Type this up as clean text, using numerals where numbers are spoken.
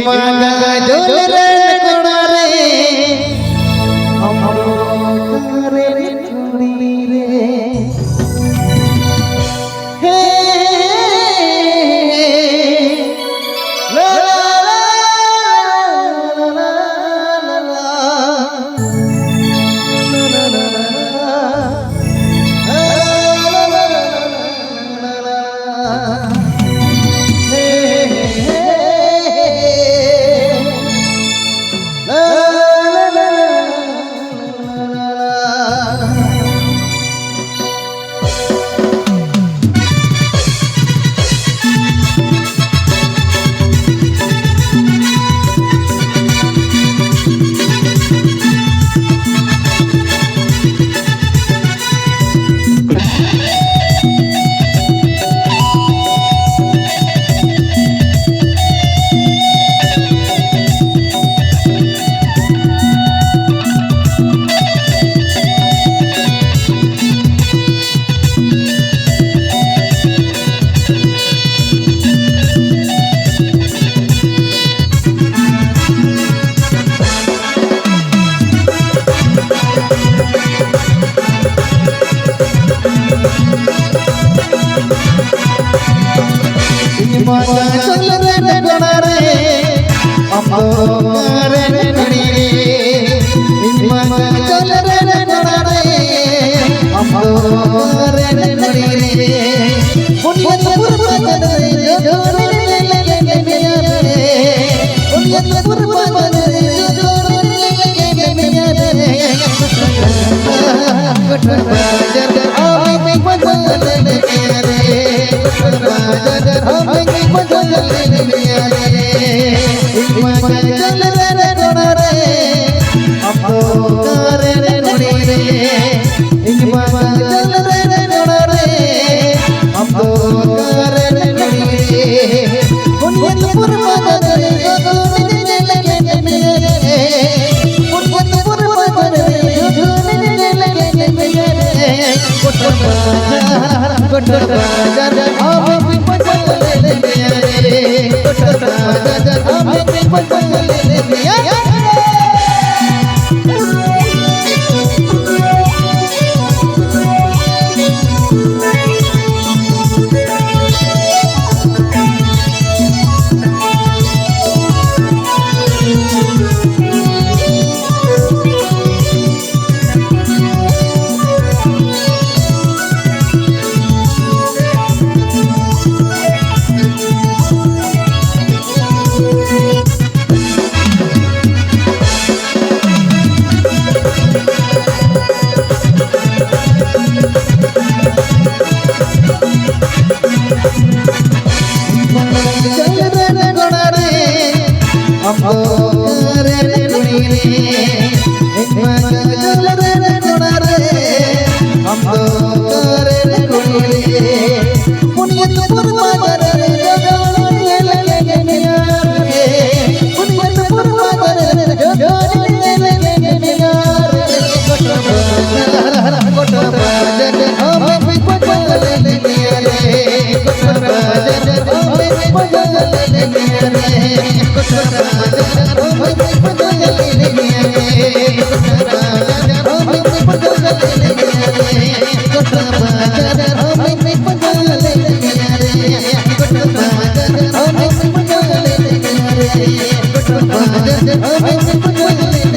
Imaga jolren konare amro karen kurire he la la la la Imaga jolren konare amro karen kurire Imaga jolren konare amro karen kurire Buniyat purpadare jolren lege meyare Buniyat purpadare jolren lege meyare Kothar bajar ame badale meyare Kothar bajar ame badale meyare Imaga jolren konare amro karen kurire Imaga jolren konare amro karen kurire Buniyat purpadare jolren lege meyare Buniyat purpadare jolren lege meyare Kothar bajar ame badale meyare Kothar bajar ame badale meyare jolren konare amro karen kurire Imaga jolren konare amro karen kurire Buniyat purpadare jolren lege meyare Buniyat purpadare jolren lege meyare Kothar bajar ame badale meyare Kothar bajar ame badale meyare Kothar bajar ame badale meyare Kothar bajar ame badale meyare Kothar bajar ame badale meyare Kothar bajar ame badale meyare Kothar bajar ame badale